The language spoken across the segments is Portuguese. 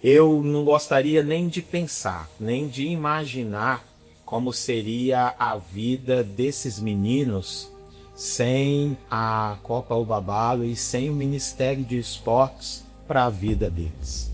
Eu não gostaria nem de pensar, nem de imaginar como seria a vida desses meninos sem a Copa Ubabalo e sem o Ministério de Esportes para a vida deles.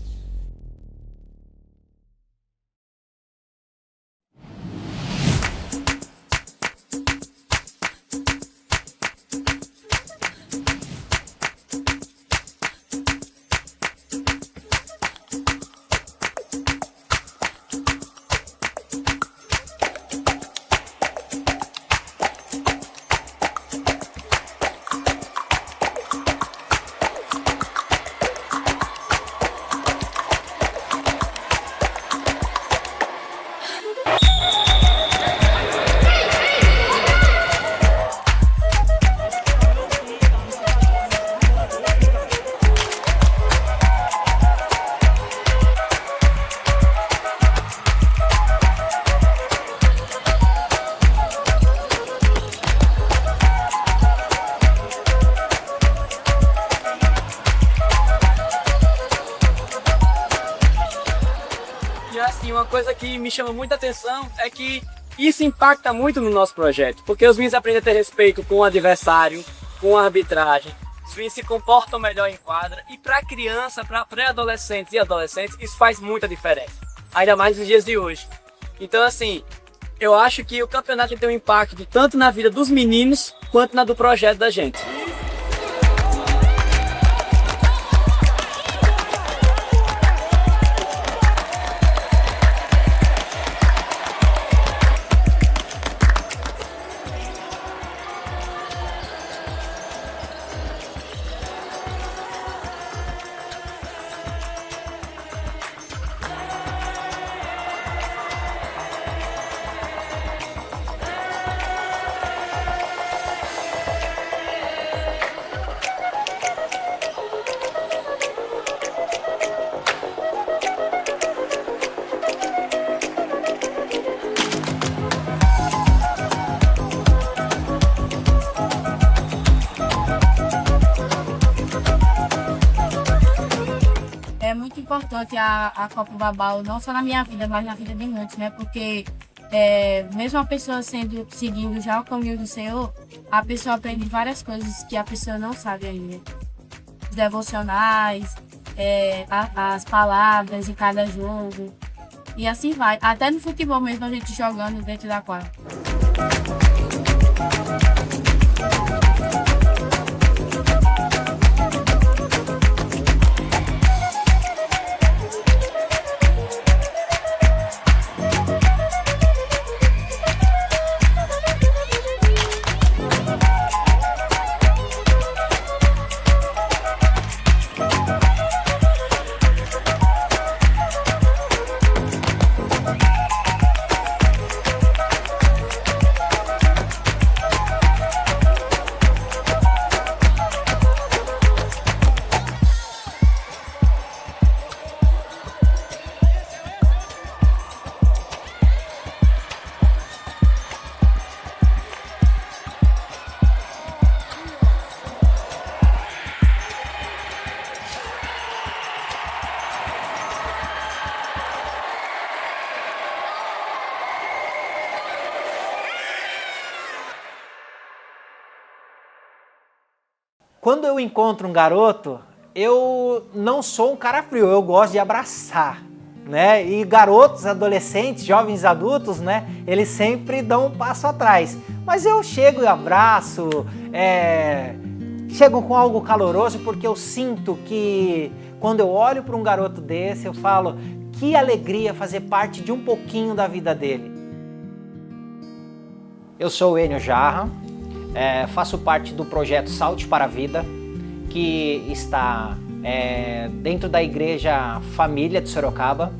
E assim, uma coisa que me chama muita atenção é que isso impacta muito no nosso projeto, porque os meninos aprendem a ter respeito com o adversário, com a arbitragem, os meninos se comportam melhor em quadra, e para criança, para pré-adolescentes e adolescentes, isso faz muita diferença, ainda mais nos dias de hoje. Então assim, eu acho que o campeonato tem um impacto tanto na vida dos meninos, quanto na do projeto da gente. É muito importante a Copa Ubabalo, não só na minha vida, mas na vida de muitos, né? Porque mesmo a pessoa seguindo já o caminho do Senhor, a pessoa aprende várias coisas que a pessoa não sabe ainda. Os devocionais, as palavras em cada jogo, e assim vai. Até no futebol mesmo, a gente jogando dentro da quadra. Quando eu encontro um garoto, eu não sou um cara frio, eu gosto de abraçar, né? E garotos, adolescentes, jovens adultos, né? Eles sempre dão um passo atrás. Mas eu chego e abraço, chego com algo caloroso, porque eu sinto que quando eu olho para um garoto desse, eu falo, que alegria fazer parte de um pouquinho da vida dele. Eu sou o Enio Jarra. Faço parte do projeto Salte para a Vida, que está dentro da Igreja Família de Sorocaba.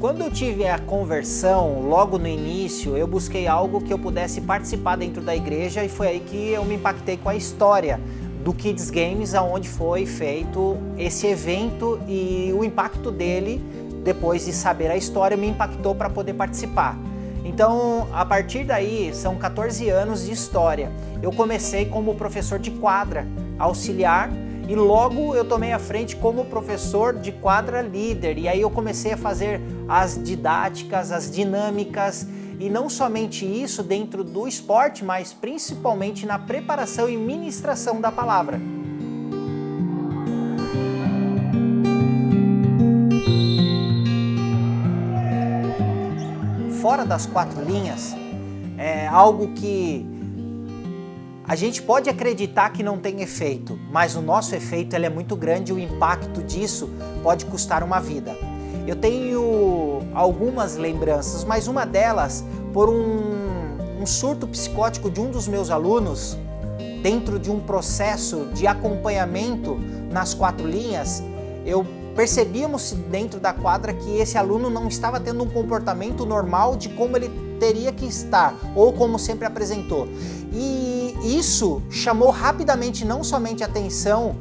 Quando eu tive a conversão, logo no início, eu busquei algo que eu pudesse participar dentro da igreja, e foi aí que eu me impactei com a história do Kids Games, aonde foi feito esse evento, e o impacto dele, depois de saber a história, me impactou para poder participar. Então, a partir daí, são 14 anos de história. Eu comecei como professor de quadra, auxiliar, E logo eu tomei a frente como professor de quadra líder. E aí eu comecei a fazer as didáticas, as dinâmicas. E não somente isso dentro do esporte, mas principalmente na preparação e ministração da palavra. Fora das quatro linhas, é algo que a gente pode acreditar que não tem efeito, mas o nosso efeito ele é muito grande e o impacto disso pode custar uma vida. Eu tenho algumas lembranças, mas uma delas por um surto psicótico de um dos meus alunos, dentro de um processo de acompanhamento nas quatro linhas. Percebíamos dentro da quadra que esse aluno não estava tendo um comportamento normal de como ele teria que estar, ou como sempre apresentou. E isso chamou rapidamente não somente a atenção,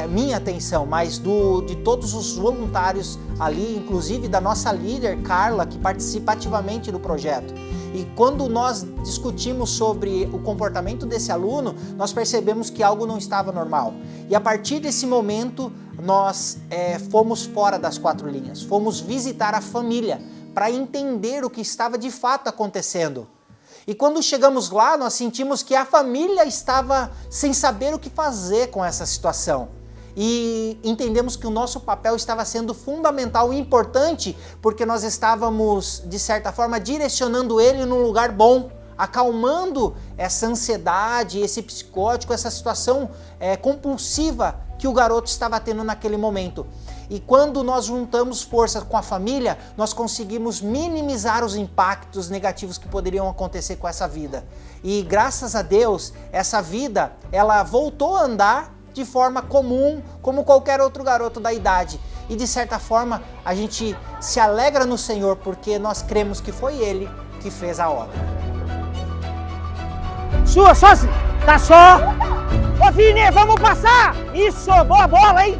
minha atenção, mas de todos os voluntários ali, inclusive da nossa líder, Carla, que participa ativamente do projeto. E quando nós discutimos sobre o comportamento desse aluno, nós percebemos que algo não estava normal. E a partir desse momento, nós fomos fora das quatro linhas, fomos visitar a família para entender o que estava de fato acontecendo. E quando chegamos lá, nós sentimos que a família estava sem saber o que fazer com essa situação. E entendemos que o nosso papel estava sendo fundamental e importante porque nós estávamos, de certa forma, direcionando ele num lugar bom, acalmando essa ansiedade, esse psicótico, essa situação compulsiva que o garoto estava tendo naquele momento. E quando nós juntamos forças com a família, nós conseguimos minimizar os impactos negativos que poderiam acontecer com essa vida. E graças a Deus, essa vida, ela voltou a andar de forma comum, como qualquer outro garoto da idade. E de certa forma, a gente se alegra no Senhor, porque nós cremos que foi Ele que fez a obra. Sua, sócio! Tá só! Ô Vini, vamos passar! Isso, boa bola, hein?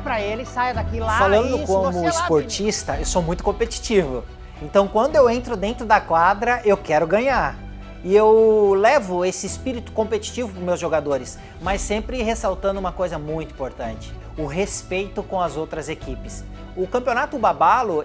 Pra ele, saia daqui lá. Falando isso, como esportista, eu sou muito competitivo. Então quando eu entro dentro da quadra, eu quero ganhar. E eu levo esse espírito competitivo para os meus jogadores, mas sempre ressaltando uma coisa muito importante: o respeito com as outras equipes. O Campeonato Babalo,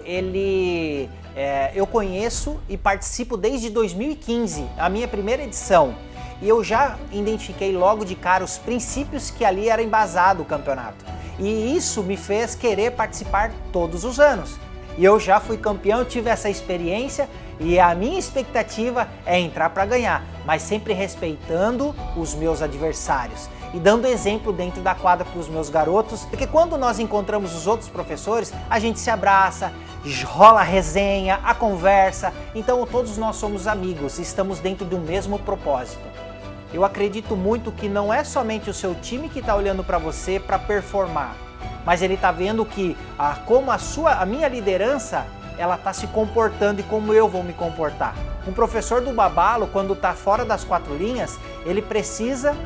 eu conheço e participo desde 2015, a minha primeira edição. E eu já identifiquei logo de cara os princípios que ali era embasado o campeonato. E isso me fez querer participar todos os anos. E eu já fui campeão, tive essa experiência e a minha expectativa é entrar para ganhar, mas sempre respeitando os meus adversários e dando exemplo dentro da quadra para os meus garotos, porque quando nós encontramos os outros professores, a gente se abraça, rola a resenha, a conversa, então todos nós somos amigos, estamos dentro de um mesmo propósito. Eu acredito muito que não é somente o seu time que está olhando para você para performar, mas ele está vendo que como a minha liderança ela está se comportando e como eu vou me comportar. Um professor do Babalo, quando está fora das quatro linhas, ele precisa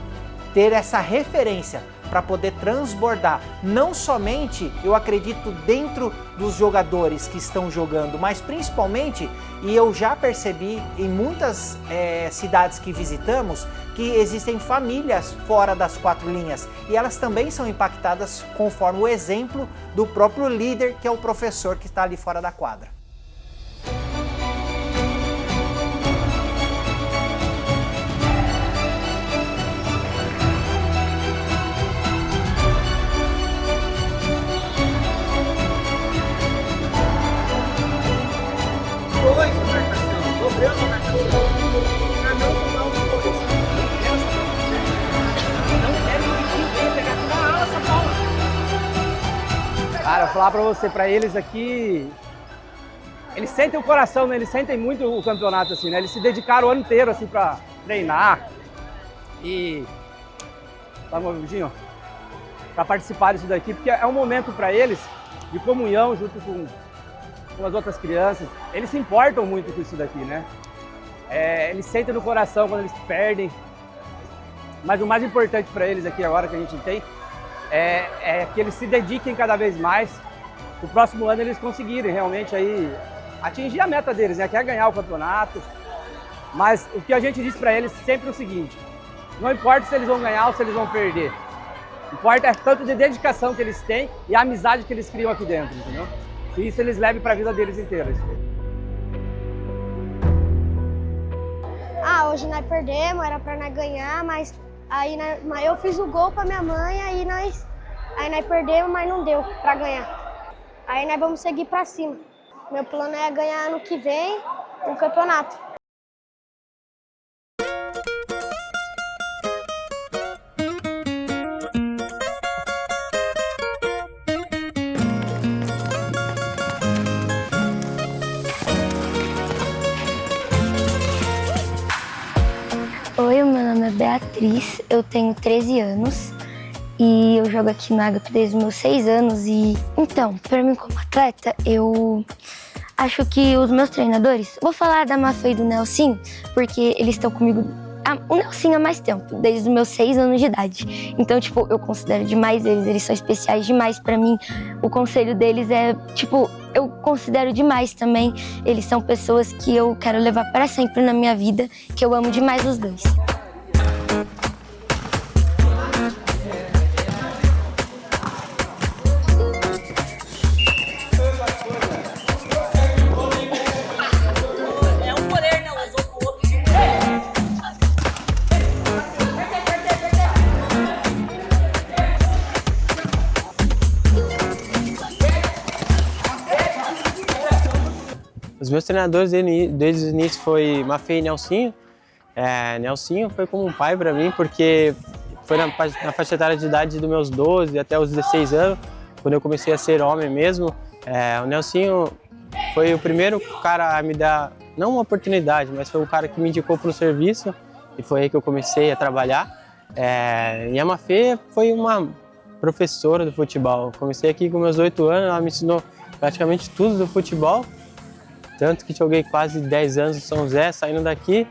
ter essa referência para poder transbordar, não somente, eu acredito, dentro dos jogadores que estão jogando, mas principalmente, e eu já percebi em muitas cidades que visitamos, que existem famílias fora das quatro linhas e elas também são impactadas conforme o exemplo do próprio líder, que é o professor que está ali fora da quadra. Cara, eu vou falar pra você, pra eles aqui, eles sentem o coração, né? Eles sentem muito o campeonato, assim, né? Eles se dedicaram o ano inteiro, assim, pra treinar e... Tá bom, Vidinho? Pra participar disso daqui, porque é um momento pra eles de comunhão junto com as outras crianças. Eles se importam muito com isso daqui, né? Eles sentem no coração quando eles perdem, mas o mais importante pra eles aqui agora que a gente tem é que eles se dediquem cada vez mais. No próximo ano eles conseguirem realmente aí atingir a meta deles, né? Que é ganhar o campeonato. Mas o que a gente diz para eles sempre é o seguinte: não importa se eles vão ganhar ou se eles vão perder, Importa é tanto de dedicação que eles têm e a amizade que eles criam aqui dentro, entendeu? E isso eles levam para a vida deles inteira. Hoje nós perdemos, era para nós ganhar, mas aí eu fiz o gol para minha mãe, aí nós perdemos, mas não deu para ganhar. Aí nós vamos seguir para cima. Meu plano é ganhar ano que vem o campeonato. Oi, meu nome é Beatriz, eu tenho 13 anos e eu jogo aqui no Agape desde os meus 6 anos. Então, para mim como atleta, eu acho que os meus treinadores, vou falar da Mafê e do Nelsinho, porque eles estão comigo, o Nelsinho há mais tempo, desde os meus 6 anos de idade. Então, tipo, eu considero demais eles são especiais demais para mim. O conselho deles é, tipo, eu considero demais também. Eles são pessoas que eu quero levar para sempre na minha vida, que eu amo demais os dois. Os meus treinadores desde o início foi Mafê e Nelsinho. Nelsinho foi como um pai para mim, porque foi na faixa etária de idade dos meus 12 até os 16 anos, quando eu comecei a ser homem mesmo. O Nelsinho foi o primeiro cara a me dar, não uma oportunidade, mas foi o cara que me indicou para o serviço, e foi aí que eu comecei a trabalhar. E a Mafê foi uma professora do futebol. Comecei aqui com meus 8 anos, ela me ensinou praticamente tudo do futebol. Tanto que joguei quase 10 anos no São José, saindo daqui,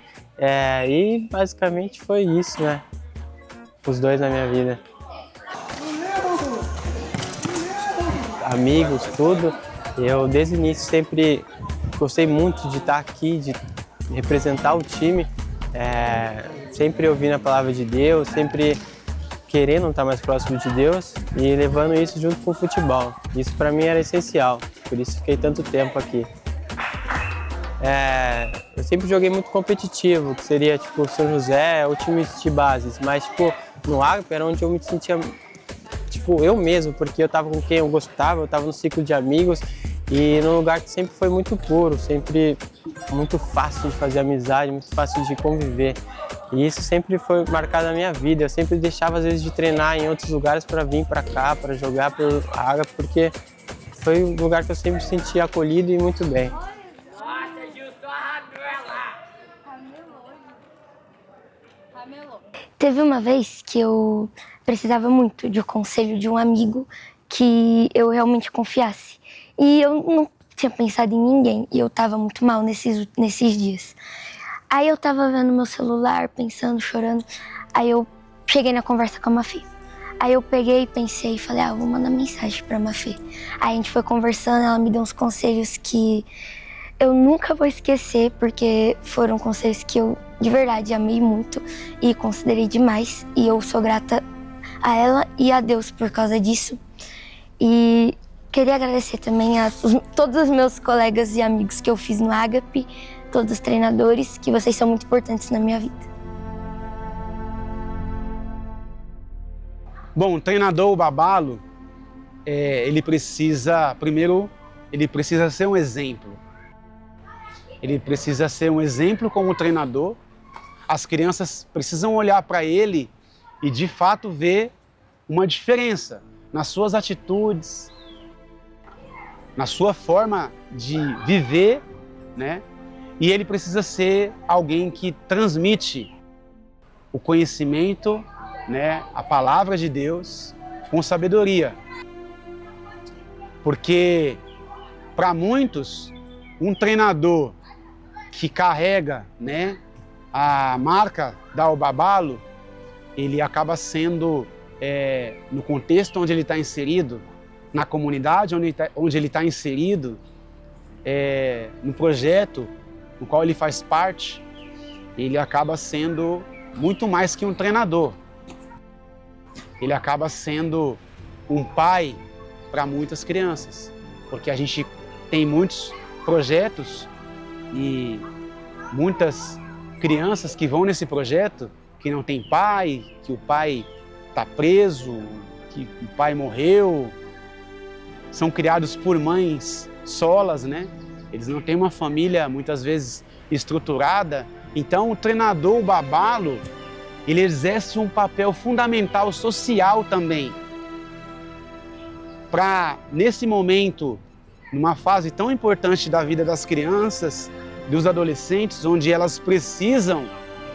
e basicamente foi isso, né? Os dois na minha vida. Amigos, tudo. Eu desde o início sempre gostei muito de estar aqui, de representar o time. Sempre ouvindo a palavra de Deus, sempre querendo estar mais próximo de Deus e levando isso junto com o futebol. Isso para mim era essencial, por isso fiquei tanto tempo aqui. Eu sempre joguei muito competitivo, que seria tipo São José ou times de bases, mas tipo no Agape era onde eu me sentia tipo eu mesmo, porque eu tava com quem eu gostava, eu tava no ciclo de amigos e num lugar que sempre foi muito puro, sempre muito fácil de fazer amizade, muito fácil de conviver. E isso sempre foi marcado na minha vida. Eu sempre deixava às vezes de treinar em outros lugares para vir para cá, para jogar pelo Agape, porque foi um lugar que eu sempre me sentia acolhido e muito bem. Teve uma vez que eu precisava muito de um conselho de um amigo que eu realmente confiasse. E eu não tinha pensado em ninguém e eu estava muito mal nesses dias. Aí eu estava vendo meu celular, pensando, chorando. Aí eu cheguei na conversa com a Mafê. Aí eu peguei, pensei e falei, vou mandar mensagem pra Mafê. Aí a gente foi conversando, ela me deu uns conselhos que eu nunca vou esquecer, porque foram conselhos que eu de verdade amei muito e considerei demais. E eu sou grata a ela e a Deus por causa disso. E queria agradecer também a todos os meus colegas e amigos que eu fiz no Agape, todos os treinadores, que vocês são muito importantes na minha vida. Bom, o treinador, o Babalo, ele precisa ser um exemplo. Ele precisa ser um exemplo como treinador. As crianças precisam olhar para ele e, de fato, ver uma diferença nas suas atitudes, na sua forma de viver, né? E ele precisa ser alguém que transmite o conhecimento, né? A palavra de Deus com sabedoria. Porque, para muitos, um treinador que carrega, né, a marca da Babalo, ele acaba sendo, no contexto onde ele está inserido, na comunidade onde ele está inserido, no projeto no qual ele faz parte, ele acaba sendo muito mais que um treinador. ele acaba sendo um pai para muitas crianças, porque a gente tem muitos projetos e muitas crianças que vão nesse projeto que não tem pai, que o pai está preso, que o pai morreu, são criados por mães solas, né? Eles não têm uma família muitas vezes estruturada. Então o treinador, o babalo, ele exerce um papel fundamental social também. Para, nesse momento, numa fase tão importante da vida das crianças, dos adolescentes, onde elas precisam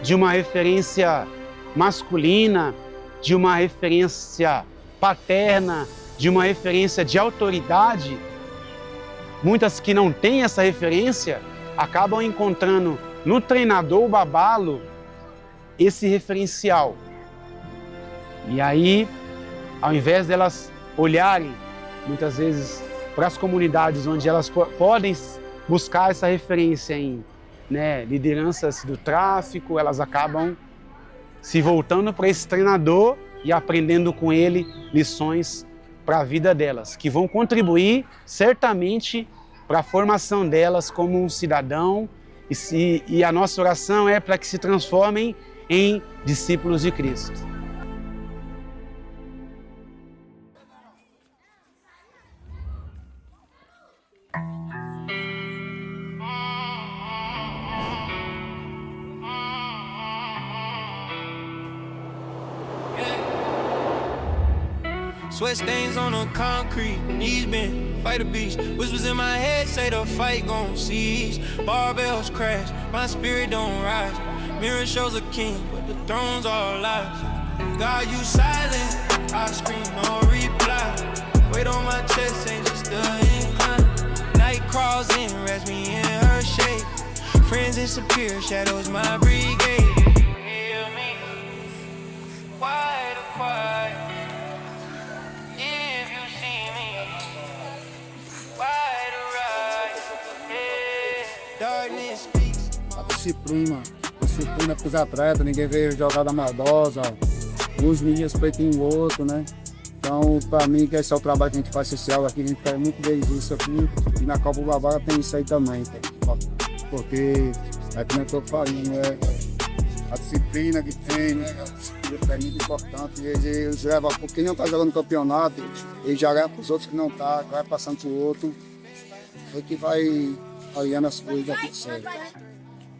de uma referência masculina, de uma referência paterna, de uma referência de autoridade, muitas que não têm essa referência acabam encontrando no treinador, o babalo, esse referencial. E aí, ao invés delas olharem muitas vezes para as comunidades onde elas podem buscar essa referência em lideranças do tráfico, elas acabam se voltando para esse treinador e aprendendo com ele lições para a vida delas, que vão contribuir certamente para a formação delas como um cidadão, e a nossa oração é para que se transformem em discípulos de Cristo. Sweat stains on the concrete, knees bent, fight a beast. Whispers in my head say the fight gon' cease. Barbells crash, my spirit don't rise. Mirror shows a king, but the thrones are lies. God, you silent, I scream no reply. Weight on my chest ain't just the incline. Night crawls in, wraps me in her shade. Friends disappear, shadows my brigade. Hear me, quiet, quiet. A disciplina para os atletas, ninguém veio jogada maldosa, os meninos respeitam um outro, né? Então, para mim, que esse é o trabalho que a gente faz social aqui, a gente faz muito bem isso aqui, e na Copa Babala tem isso aí também, porque, como eu estou falando, a disciplina que tem, né? É muito importante, eles levam, quem não está jogando campeonato, eles já levam para os outros que não estão, vai passando para o outro, foi que vai olhando as coisas aqui certo.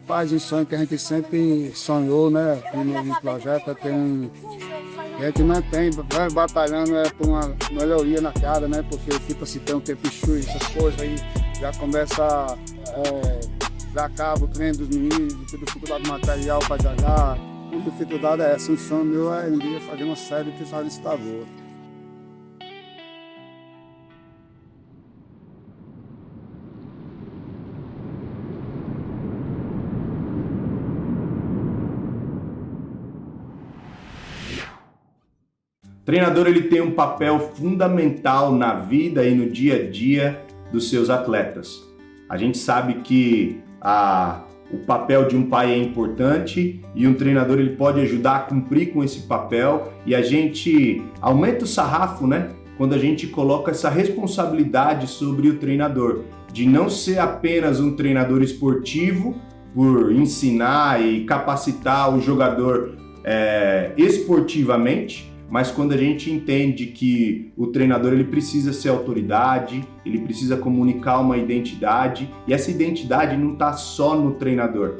Faz um sonho que a gente sempre sonhou, né? No projeto, a gente não tem, vai batalhando por uma melhoria na cara, né? Porque tipo assim, tem um tempo de essas coisas aí, já começa a dar cabo o treino dos meninos, dificuldade material para jogar. A dificuldade é essa, um sonho meu é um dia fazer uma série de finais de favor. O treinador ele tem um papel fundamental na vida e no dia a dia dos seus atletas. A gente sabe que o papel de um pai é importante e um treinador ele pode ajudar a cumprir com esse papel, e a gente aumenta o sarrafo, né? Quando a gente coloca essa responsabilidade sobre o treinador, de não ser apenas um treinador esportivo por ensinar e capacitar o jogador esportivamente, mas quando a gente entende que o treinador ele precisa ser autoridade, ele precisa comunicar uma identidade, e essa identidade não está só no treinador.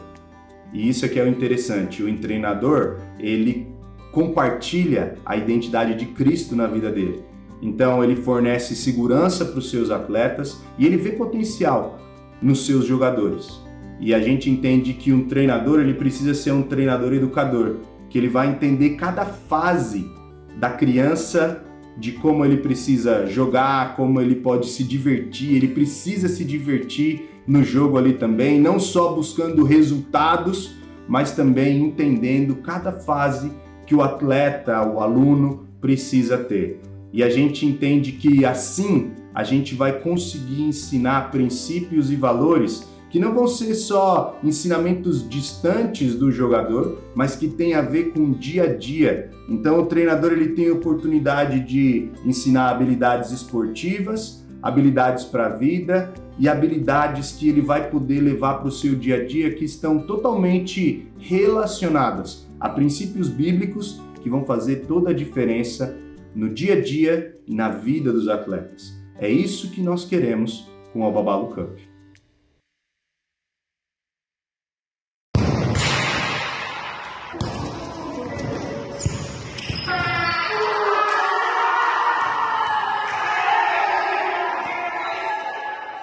E isso é que é o interessante, o treinador ele compartilha a identidade de Cristo na vida dele. Então ele fornece segurança para os seus atletas e ele vê potencial nos seus jogadores. E a gente entende que um treinador ele precisa ser um treinador educador, que ele vai entender cada fase da criança, de como ele precisa jogar, como ele pode se divertir, ele precisa se divertir no jogo ali também, não só buscando resultados, mas também entendendo cada fase que o atleta, o aluno precisa ter. E a gente entende que assim a gente vai conseguir ensinar princípios e valores que não vão ser só ensinamentos distantes do jogador, mas que tem a ver com o dia a dia. Então o treinador ele tem a oportunidade de ensinar habilidades esportivas, habilidades para a vida e habilidades que ele vai poder levar para o seu dia a dia que estão totalmente relacionadas a princípios bíblicos que vão fazer toda a diferença no dia a dia e na vida dos atletas. É isso que nós queremos com o Albabalu Cup.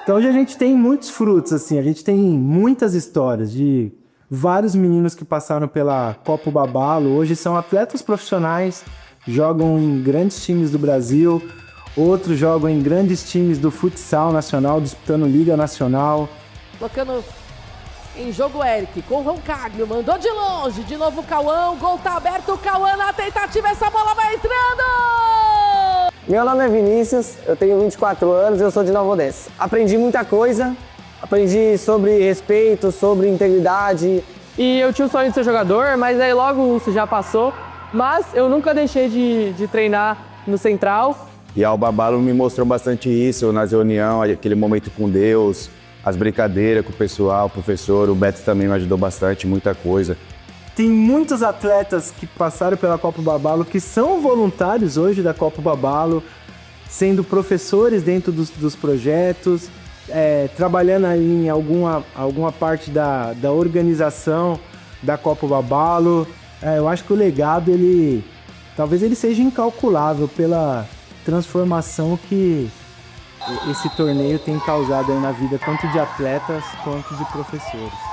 Então hoje a gente tem muitos frutos, assim, a gente tem muitas histórias de vários meninos que passaram pela Copa Ubabalo, hoje são atletas profissionais, jogam em grandes times do Brasil, outros jogam em grandes times do futsal nacional, disputando Liga Nacional. Colocando em jogo Eric, com o Roncaglio, mandou de longe, de novo o Cauã, o gol tá aberto, o Cauã na tentativa, essa bola vai entrando! Meu nome é Vinícius, eu tenho 24 anos e eu sou de Nova Odessa. Aprendi muita coisa, aprendi sobre respeito, sobre integridade. E eu tinha o sonho de ser jogador, mas aí logo isso já passou. Mas eu nunca deixei de treinar no Central. E a Albabalu me mostrou bastante isso nas reuniões, aquele momento com Deus, as brincadeiras com o pessoal, o professor, o Beto também me ajudou bastante, muita coisa. Tem muitos atletas que passaram pela Copa Ubabalo que são voluntários hoje da Copa Ubabalo, sendo professores dentro dos projetos, trabalhando aí em alguma parte da organização da Copa Ubabalo. Eu acho que o legado, talvez ele seja incalculável pela transformação que esse torneio tem causado aí na vida tanto de atletas quanto de professores.